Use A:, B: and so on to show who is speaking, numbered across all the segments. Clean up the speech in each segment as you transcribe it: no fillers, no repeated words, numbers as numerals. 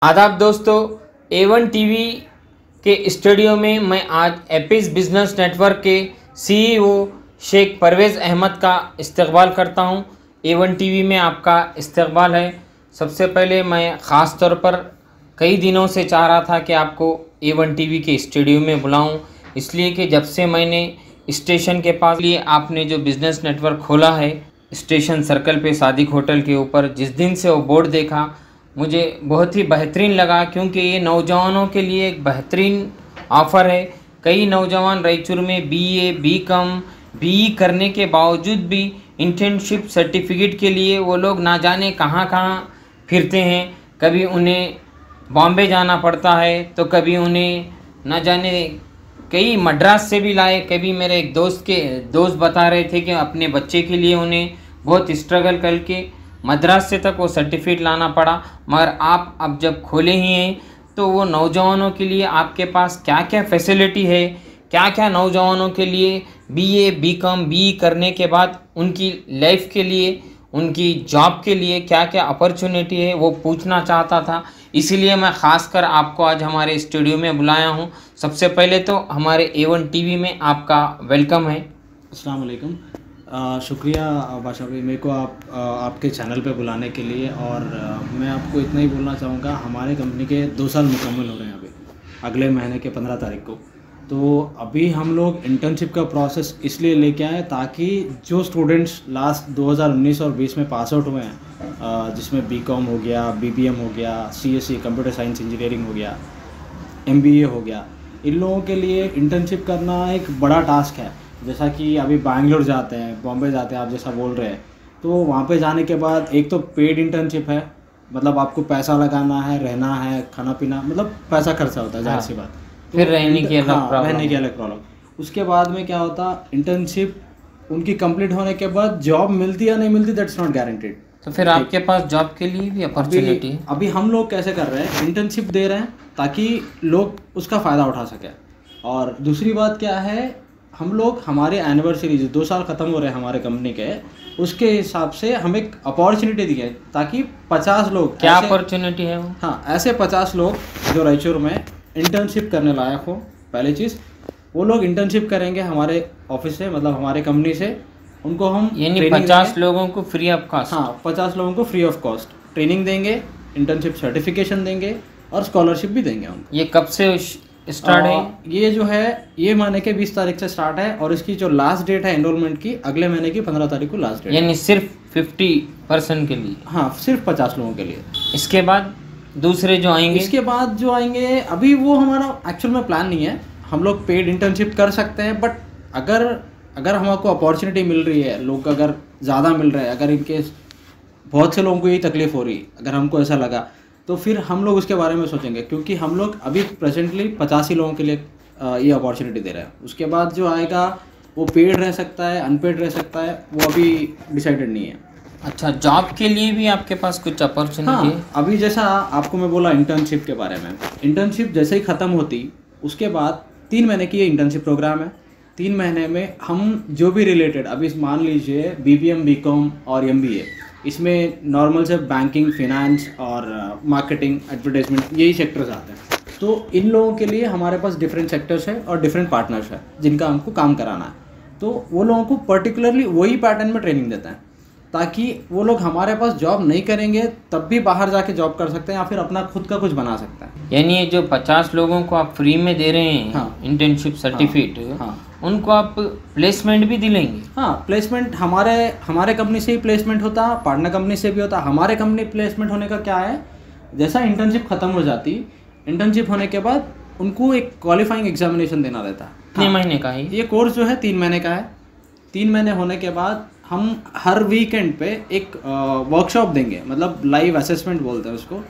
A: आदाब दोस्तों, A1 TV के स्टूडियो में मैं आज एपिस बिजनेस नेटवर्क के CEO शेख परवेज़ अहमद का इस्तकबाल करता हूं। A1 टीवी में आपका इस्तकबाल है। सबसे पहले मैं ख़ास तौर पर कई दिनों से चाह रहा था कि आपको A1 टीवी के स्टूडियो में बुलाऊं, इसलिए कि जब से मैंने स्टेशन के पास लिए आपने जो बिज़नेस नेटवर्क खोला है स्टेशन सर्कल पे सादिक होटल के ऊपर, जिस दिन से वो बोर्ड देखा मुझे बहुत ही बेहतरीन लगा, क्योंकि ये नौजवानों के लिए एक बेहतरीन ऑफ़र है। कई नौजवान रायचूर में BA, BCom, BE करने के बावजूद भी इंटर्नशिप सर्टिफिकेट के लिए वो लोग ना जाने कहाँ कहाँ फिरते हैं। कभी उन्हें बॉम्बे जाना पड़ता है, तो कभी उन्हें ना जाने कई मद्रास से भी लाए। कभी मेरे एक दोस्त बता रहे थे कि अपने बच्चे के लिए उन्हें बहुत स्ट्रगल करके मद्रास से तक वो सर्टिफिकेट लाना पड़ा। मगर आप अब जब खोले ही हैं तो वो नौजवानों के लिए आपके पास क्या क्या फैसिलिटी है, क्या क्या नौजवानों के लिए BA, BCom, BE करने के बाद उनकी लाइफ के लिए, उनकी जॉब के लिए क्या क्या अपॉर्चुनिटी है, वो पूछना चाहता था। इसीलिए मैं ख़ासकर आपको आज हमारे स्टूडियो में बुलाया हूँ। सबसे पहले तो हमारे A1 टीवी में आपका वेलकम है।
B: अस्सलाम वालेकुम। शुक्रिया बादशाह भाई, मेरे को आपके चैनल पे बुलाने के लिए। और मैं आपको इतना ही बोलना चाहूँगा, हमारे कंपनी के 2 साल मुकम्मल हो रहे हैं अभी अगले महीने के 15 तारीख को। तो अभी हम लोग इंटर्नशिप का प्रोसेस इसलिए लेके आए ताकि जो स्टूडेंट्स लास्ट 2019 और 20 में पास आउट हुए हैं, जिसमें BCom हो गया, BBM हो गया, CSE कंप्यूटर साइंस इंजीनियरिंग हो गया, MBA हो गया, इन लोगों के लिए इंटर्नशिप करना एक बड़ा टास्क है। जैसा कि अभी बैंगलोर जाते हैं, बॉम्बे जाते हैं, आप जैसा बोल रहे हैं, तो वहाँ पे जाने के बाद एक तो पेड इंटर्नशिप है, मतलब आपको पैसा लगाना है, रहना है, खाना पीना, मतलब पैसा खर्चा होता है, जाहिर सी बात। तो
A: फिर रहने की
B: अलग प्रॉब्लम। उसके बाद में क्या होता, इंटर्नशिप उनकी कंप्लीट होने के बाद जॉब मिलती या नहीं मिलती, दैट्स नॉट गारंटेड।
A: तो फिर आपके पास जॉब के लिए भी अपॉर्चुनिटी है।
B: अभी हम लोग कैसे कर रहे हैं, इंटर्नशिप दे रहे हैं ताकि लोग उसका फ़ायदा उठा सकें। और दूसरी बात क्या है, हम लोग हमारे एनिवर्सरी जो 2 साल ख़त्म हो रहे हैं हमारे कंपनी के, उसके हिसाब से हम एक अपॉर्चुनिटी दिए ताकि 50 लोग,
A: क्या अपॉर्चुनिटी है वो?
B: हाँ, ऐसे 50 लोग जो रायचूर में इंटर्नशिप करने लायक हो। पहली चीज़, वो लोग इंटर्नशिप करेंगे हमारे ऑफिस से, मतलब हमारे कंपनी से। उनको हम
A: यानी 50 लोगों को फ्री ऑफ कॉस्ट?
B: हाँ, 50 लोगों को फ्री ऑफ कॉस्ट ट्रेनिंग देंगे, इंटर्नशिप सर्टिफिकेशन देंगे और स्कॉलरशिप भी देंगे उनको।
A: ये कब से स्टार्ट है?
B: ये जो है ये महीने के 20 तारीख से स्टार्ट है, और इसकी जो लास्ट डेट है एनरोलमेंट की, अगले महीने की 15 तारीख को लास्ट डेट।
A: यानी सिर्फ 50% के लिए?
B: हाँ, सिर्फ 50 लोगों के लिए।
A: इसके बाद दूसरे जो आएंगे?
B: इसके बाद जो आएंगे, अभी वो हमारा एक्चुअल में प्लान नहीं है। हम लोग पेड इंटर्नशिप कर सकते हैं, बट अगर हमको अपॉर्चुनिटी मिल रही है, लोग अगर ज़्यादा मिल रहे हैं, अगर इनके बहुत से लोगों को यही तकलीफ़ हो रही, अगर हमको ऐसा लगा, तो फिर हम लोग उसके बारे में सोचेंगे। क्योंकि हम लोग अभी प्रेजेंटली 85 लोगों के लिए ये अपॉर्चुनिटी दे रहे हैं। उसके बाद जो आएगा वो पेड रह सकता है, अनपेड रह सकता है, वो अभी डिसाइडेड नहीं है।
A: अच्छा, जॉब के लिए भी आपके पास कुछ अपॉर्चुनिटी है?
B: अभी जैसा आपको मैं बोला इंटर्नशिप के बारे में, इंटर्नशिप जैसे ही ख़त्म होती उसके बाद 3 महीने की ये इंटर्नशिप प्रोग्राम है। 3 महीने में हम जो भी रिलेटेड, अभी मान लीजिए BBM, BCom और MBA, इसमें नॉर्मल से बैंकिंग, फिनेंस और मार्केटिंग, एडवर्टाइजमेंट, यही सेक्टर्स आते हैं। तो इन लोगों के लिए हमारे पास डिफरेंट सेक्टर्स है और डिफरेंट पार्टनर्स है जिनका हमको काम कराना है। तो वो लोगों को पर्टिकुलरली वही पैटर्न में ट्रेनिंग देते हैं ताकि वो लोग हमारे पास जॉब नहीं करेंगे तब भी बाहर जाके जॉब कर सकते हैं, या फिर अपना खुद का कुछ बना सकते हैं।
A: यानी ये जो 50 लोगों को आप फ्री में दे रहे हैं,
B: हाँ,
A: इंटर्नशिप सर्टिफिकेट,
B: हाँ,
A: उनको आप प्लेसमेंट भी दिलेंगे?
B: हाँ, प्लेसमेंट हमारे कंपनी से ही प्लेसमेंट होता, पार्टनर कंपनी से भी होता। हमारे कंपनी प्लेसमेंट होने का क्या है, जैसा इंटर्नशिप ख़त्म हो जाती, इंटर्नशिप होने के बाद उनको एक क्वालिफाइंग एग्जामिनेशन देना रहता है।
A: कितने महीने का है
B: ये कोर्स? जो है 3 महीने का है। 3 महीने होने के बाद हम हर वीकेंड पे एक वर्कशॉप देंगे, मतलब लाइव असेसमेंट बोलते हैं उसको।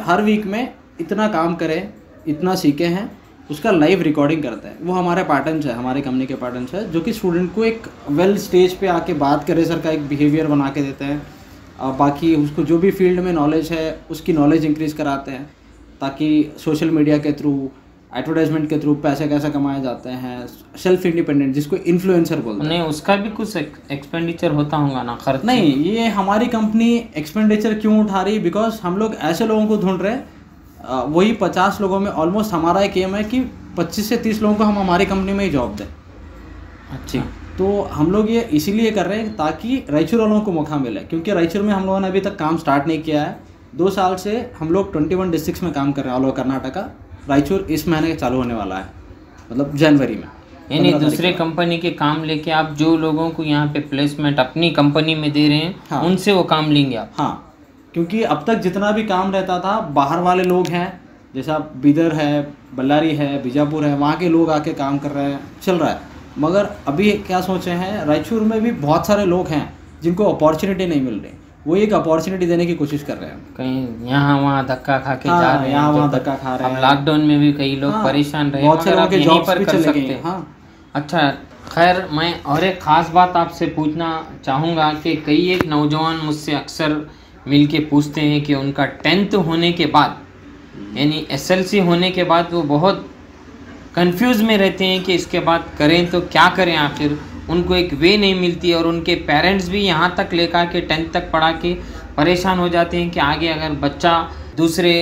B: हर वीक में इतना काम करें, इतना सीखे हैं, उसका लाइव रिकॉर्डिंग करते हैं। वो हमारे पैटर्न्स है, हमारे कंपनी के पैटर्न्स है, जो कि स्टूडेंट को एक वेल स्टेज पे आके बात करे सर का एक बिहेवियर बना के देते हैं। बाकी उसको जो भी फील्ड में नॉलेज है उसकी नॉलेज इंक्रीज़ कराते हैं, ताकि सोशल मीडिया के थ्रू, एडवर्टाइजमेंट के थ्रू पैसे कैसे कमाए जाते हैं, सेल्फ इंडिपेंडेंट जिसको इन्फ्लुएंसर बोलते हैं।
A: नहीं, उसका भी कुछ एक्सपेंडिचर होता होगा ना, खर्च?
B: नहीं, ये हमारी कंपनी एक्सपेंडिचर क्यों उठा रही, बिकॉज हम लोग ऐसे लोगों को ढूंढ रहे हैं वही 50 लोगों में ऑलमोस्ट हमारा एक एम है कि 25 से 30 लोगों को हम हमारी कंपनी में ही जॉब दें।
A: अच्छा,
B: तो हम लोग ये इसीलिए कर रहे हैं ताकि रायचूर वालों को मौका मिले, क्योंकि रायचूर में हम लोगों ने अभी तक काम स्टार्ट नहीं किया है। 2 साल से हम लोग 21 डिस्ट्रिक्ट्स में काम कर रहे हैं ऑल ओवर कर्नाटका। रायचूर इस महीने चालू होने वाला है, मतलब जनवरी में।
A: यानी दूसरे कंपनी के काम लेके आप जो लोगों को यहाँ पे प्लेसमेंट अपनी कंपनी में दे रहे हैं,
B: हाँ,
A: उनसे वो काम लेंगे आप?
B: हाँ, क्योंकि अब तक जितना भी काम रहता था बाहर वाले लोग हैं, जैसा बीदर है, बल्लारी है, बीजापुर है, वहाँ के लोग आके काम कर रहे हैं, चल रहा है। मगर अभी क्या सोचे हैं, रायचूर में भी बहुत सारे लोग हैं जिनको अपॉर्चुनिटी नहीं मिल रही, वो एक अपॉर्चुनिटी देने की कोशिश कर रहे हैं।
A: कहीं यहाँ वहाँ धक्का खा के
B: हाँ,
A: जा रहे हैं,
B: यहाँ वहाँ धक्का खा रहे हैं।
A: अब लॉकडाउन में भी कई लोग
B: हाँ,
A: परेशान रहे,
B: बहुत से
A: मगर
B: लोगों
A: आप
B: के
A: यहीं
B: जॉब्स
A: पर
B: भी
A: कर
B: चले
A: सकते
B: गए।
A: हैं।
B: हाँ,
A: अच्छा, खैर मैं और एक ख़ास बात आपसे पूछना चाहूँगा कि कई एक नौजवान मुझसे अक्सर मिल के पूछते हैं कि उनका 10th होने के बाद, यानी SLC होने के बाद वो बहुत कंफ्यूज में रहते हैं कि इसके बाद करें तो क्या करें। आखिर उनको एक वे नहीं मिलती, और उनके पेरेंट्स भी यहाँ तक लेकर के 10th तक पढ़ा के परेशान हो जाते हैं कि आगे अगर बच्चा दूसरे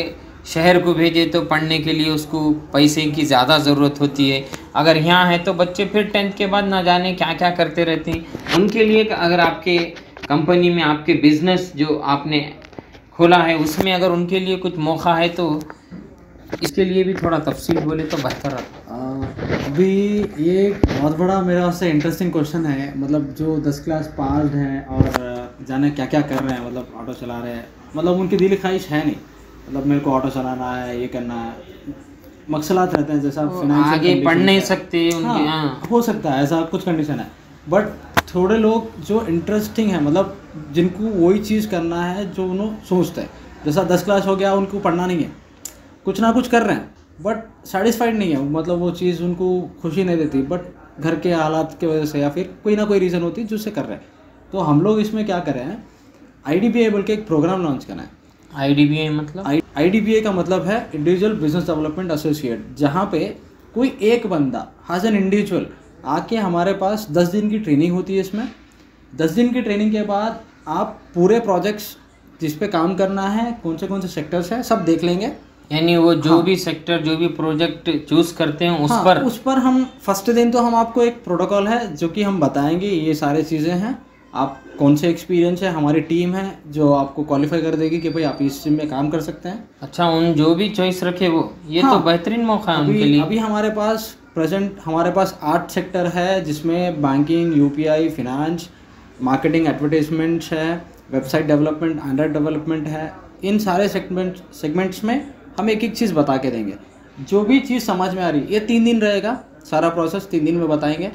A: शहर को भेजे तो पढ़ने के लिए उसको पैसे की ज़्यादा ज़रूरत होती है। अगर यहाँ है तो बच्चे फिर 10th के बाद ना जाने क्या क्या करते रहते हैं। उनके लिए अगर आपके कंपनी में, आपके बिज़नेस जो आपने खोला है उसमें अगर उनके लिए कुछ मौका है तो इसके लिए भी थोड़ा तफसील बोले तो बेहतर रहता।
B: अभी ये बहुत बड़ा मेरा उससे इंटरेस्टिंग क्वेश्चन है। मतलब जो 10 क्लास पास हैं और जाने क्या क्या कर रहे हैं, मतलब ऑटो चला रहे हैं, मतलब उनकी दिली ख्वाहिश है नहीं, मतलब मेरे को ऑटो चलाना है, ये करना है, मकसलात रहते हैं, जैसा
A: फाइनेंशियल आगे पढ़ नहीं सकते उनके।
B: हाँ, हो सकता है ऐसा कुछ कंडीशन है। बट थोड़े लोग जो इंटरेस्टिंग है, मतलब जिनको वही चीज़ करना है जो उन्होंने सोचते हैं, जैसा 10 क्लास हो गया, उनको पढ़ना नहीं है, कुछ ना कुछ कर रहे हैं बट सेटिस्फाइड नहीं है, मतलब वो चीज़ उनको खुशी नहीं देती, बट घर के हालात की वजह से या फिर कोई ना कोई रीज़न होती है जिससे कर रहे हैं। तो हम लोग इसमें क्या कर रहे हैं, IDBI बोल के एक प्रोग्राम लॉन्च करना है।
A: IDBI मतलब?
B: IDBI का मतलब है इंडिविजुअल बिजनेस डेवलपमेंट एसोसिएट, जहाँ पे कोई एक बंदा एज एन इंडिविजुअल आके हमारे पास 10 दिन की ट्रेनिंग होती है। इसमें 10 दिन की ट्रेनिंग के बाद आप पूरे प्रोजेक्ट्स जिस पे काम करना है, कौन से सेक्टर्स हैं, सब देख लेंगे।
A: यानी वो जो भी सेक्टर, जो भी प्रोजेक्ट चूज करते हैं उस पर
B: हम फर्स्ट दिन तो हम आपको एक प्रोटोकॉल है जो कि हम बताएंगे ये सारे चीज़ें हैं, आप कौन से एक्सपीरियंस है, हमारी टीम है जो आपको क्वालिफाई कर देगी कि भाई आप इस चीज़ में काम कर सकते हैं।
A: अच्छा, उन जो भी चॉइस रखे वो, ये तो बेहतरीन मौका है उनके लिए।
B: अभी हमारे पास प्रेजेंट 8 सेक्टर है, जिसमें banking, UPI, finance, marketing, advertisements है, वेबसाइट डेवलपमेंट, एंड्रॉइड डेवलपमेंट है। इन सारे सेगमेंट्स में हम एक एक चीज़ बता के देंगे। जो भी चीज़ समझ में आ रही है, ये 3 दिन रहेगा, सारा प्रोसेस 3 दिन में बताएंगे।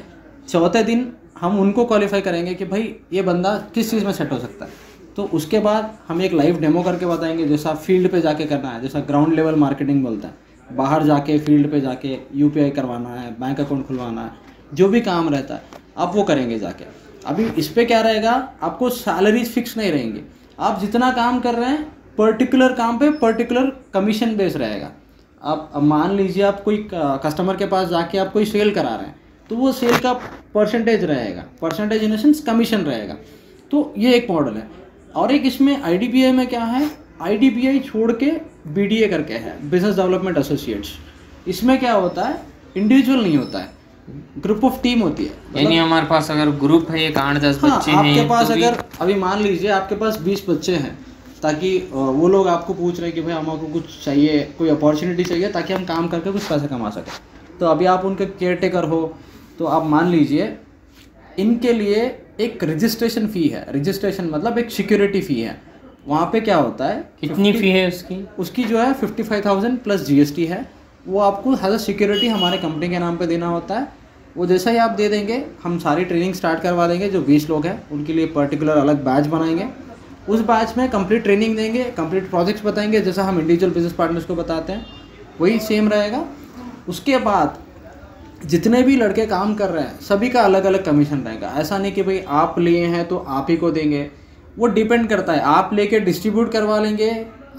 B: चौथे दिन हम उनको क्वालिफाई करेंगे कि भाई ये बंदा किस चीज़ में सेट हो सकता है। तो उसके बाद हम एक लाइव डेमो करके बताएंगे, जैसा फील्ड पे जाके करना है, जैसा ग्राउंड लेवल मार्केटिंग बोलता है, बाहर जाके फील्ड पे जाके UPI करवाना है, बैंक अकाउंट खुलवाना है, जो भी काम रहता है आप वो करेंगे जाके। अभी इस पर क्या रहेगा, आपको सैलरीज फिक्स नहीं रहेंगी, आप जितना काम कर रहे हैं पर्टिकुलर काम पे पर्टिकुलर कमीशन बेस रहेगा। आप अब मान लीजिए आप कोई कस्टमर के पास जाके आप कोई सेल करा रहे हैं, तो वो सेल का परसेंटेज रहेगा, परसेंटेज इन सेंस कमीशन रहेगा। तो ये एक मॉडल है। और एक इसमें IDBI में क्या है, IDBI छोड़ के BDA करके है, बिजनेस डेवलपमेंट एसोसिएट्स। इसमें क्या होता है, इंडिविजुअल नहीं होता है, ग्रुप ऑफ टीम होती है।
A: यानी हमारे पास अगर ग्रुप है, 8-10 बच्चे हैं,
B: आपके पास अगर अभी मान लीजिए आपके पास 20 बच्चे हैं, ताकि वो लोग आपको पूछ रहे हैं कि भाई हमको कुछ चाहिए, कोई अपॉर्चुनिटी चाहिए ताकि हम काम करके कुछ पैसा कमा सकें। तो अभी आप उनके केयर टेकर हो, तो आप मान लीजिए इनके लिए एक रजिस्ट्रेशन फ़ी है। रजिस्ट्रेशन मतलब एक सिक्योरिटी फ़ी है। वहाँ पे क्या होता है,
A: कितनी फ़ी है उसकी
B: जो है 55,000 प्लस GST है। वो आपको एज अ सिक्योरिटी हमारे कंपनी के नाम पे देना होता है। वो जैसा ही आप दे देंगे, हम सारी ट्रेनिंग स्टार्ट करवा देंगे। जो 20 लोग हैं उनके लिए पर्टिकुलर अलग बैच बनाएंगे, उस बैच में कंप्लीट ट्रेनिंग देंगे, कंप्लीट प्रोजेक्ट्स बताएंगे, जैसा हम इंडिविजुअल बिजनेस पार्टनर्स को बताते हैं वही सेम रहेगा। उसके बाद जितने भी लड़के काम कर रहे हैं सभी का अलग अलग कमीशन रहेगा। ऐसा नहीं कि भाई आप लिए हैं तो आप ही को देंगे, वो डिपेंड करता है। आप लेके डिस्ट्रीब्यूट करवा लेंगे,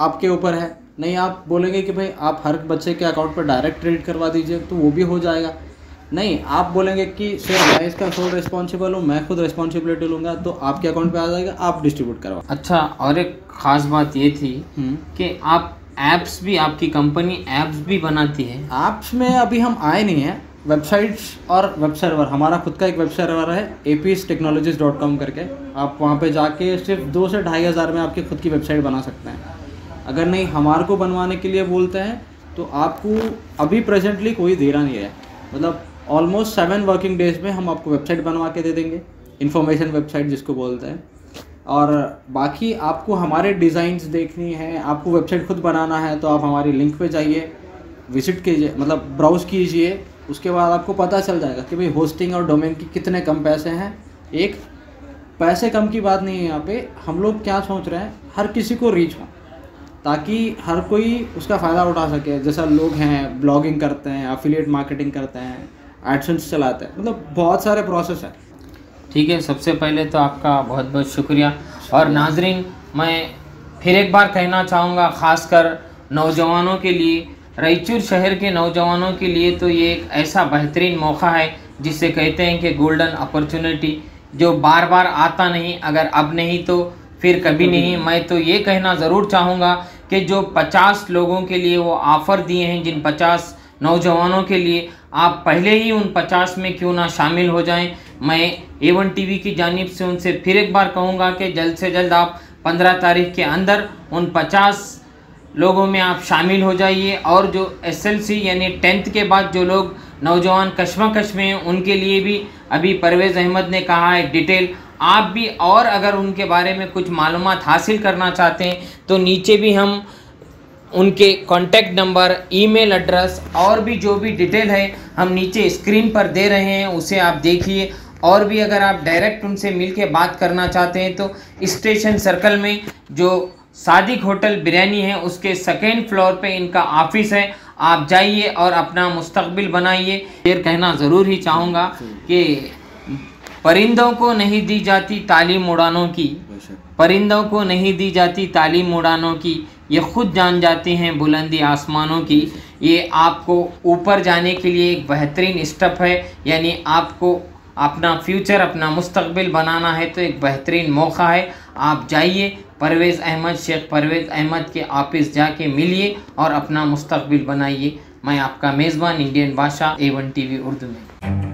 B: आपके ऊपर है। नहीं, आप बोलेंगे कि भाई आप हर बच्चे के अकाउंट पर डायरेक्ट क्रेडिट करवा दीजिए, तो वो भी हो जाएगा। नहीं, आप बोलेंगे कि सर मैं इसका सोल रिस्पॉन्सिबल हूँ, मैं खुद रिस्पॉन्सिबिलिटी लूँगा, तो आपके अकाउंट पे आ जाएगा, आप डिस्ट्रीब्यूट करवा।
A: अच्छा, और एक ख़ास बात ये थी कि आप ऐप्स भी, आपकी कंपनी ऐप्स भी बनाती है?
B: ऐप्स में अभी हम आए नहीं हैं, वेबसाइट्स और वेब सर्वर, हमारा खुद का एक वेब सर्वर है apstechnologies.com करके। आप वहाँ पे जाके सिर्फ 2 से 2,500 हज़ार में आपकी खुद की वेबसाइट बना सकते हैं। अगर नहीं हमारे को बनवाने के लिए बोलते हैं तो आपको अभी प्रेजेंटली कोई दे रहा नहीं है, मतलब ऑलमोस्ट 7 वर्किंग डेज़ में हम आपको वेबसाइट बनवा के दे देंगे, इन्फॉर्मेशन वेबसाइट जिसको बोलते हैं। और बाकी आपको हमारे डिज़ाइंस देखनी है, आपको वेबसाइट खुद बनाना है तो आप हमारी लिंक पे जाइए, विजिट कीजिए, मतलब ब्राउज़ कीजिए। उसके बाद आपको पता चल जाएगा कि भाई होस्टिंग और डोमेन की कितने कम पैसे हैं। एक पैसे कम की बात नहीं है, यहाँ पे हम लोग क्या सोच रहे हैं, हर किसी को रीच हो ताकि हर कोई उसका फ़ायदा उठा सके। जैसा लोग हैं ब्लॉगिंग करते हैं, एफिलिएट मार्केटिंग करते हैं, एडसेंस चलाते हैं, मतलब बहुत सारे प्रोसेस हैं।
A: ठीक है, सबसे पहले तो आपका बहुत बहुत शुक्रिया। और नाजरीन, मैं फिर एक बार कहना चाहूँगा, ख़ासकर नौजवानों के लिए, रायचूर शहर के नौजवानों के लिए तो ये एक ऐसा बेहतरीन मौका है जिसे कहते हैं कि गोल्डन अपॉर्चुनिटी, जो बार बार आता नहीं, अगर अब नहीं तो फिर कभी नहीं। मैं तो ये कहना ज़रूर चाहूँगा कि जो 50 लोगों के लिए वो ऑफ़र दिए हैं, जिन 50 नौजवानों के लिए, आप पहले ही उन 50 में क्यों ना शामिल हो जाएं। मैं A1 TV की जानिब से उनसे फिर एक बार कहूँगा कि जल्द से जल्द आप 15 तारीख के अंदर उन 50 लोगों में आप शामिल हो जाइए। और जो SLC यानी 10th के बाद जो लोग नौजवान कश्मकश में हैं, उनके लिए भी अभी परवेज़ अहमद ने कहा है डिटेल, आप भी और अगर उनके बारे में कुछ मालूमात हासिल करना चाहते हैं तो नीचे भी हम उनके कॉन्टैक्ट नंबर, ईमेल एड्रेस और भी जो भी डिटेल है हम नीचे स्क्रीन पर दे रहे हैं, उसे आप देखिए। और भी अगर आप डायरेक्ट उनसे मिल के बात करना चाहते हैं तो स्टेशन सर्कल में जो सादिक होटल बिरयानी है उसके 2nd फ्लोर पे इनका ऑफिस है, आप जाइए और अपना मुस्तकबिल बनाइए। फिर कहना ज़रूर ही चाहूँगा कि परिंदों को नहीं दी जाती तालीम उड़ानों की, परिंदों को नहीं दी जाती तालीम उड़ानों की, ये खुद जान जाती हैं बुलंदी आसमानों की। ये आपको ऊपर जाने के लिए एक बेहतरीन स्टेप है, यानी आपको अपना फ्यूचर, अपना मुस्तकबिल बनाना है तो एक बेहतरीन मौका है। आप जाइए, परवेज़ अहमद, शेख परवेज़ अहमद के ऑफिस जाके मिलिए और अपना मुस्तकबिल बनाइए। मैं आपका मेज़बान इंडियन बादशाह A1 TV उर्दू में।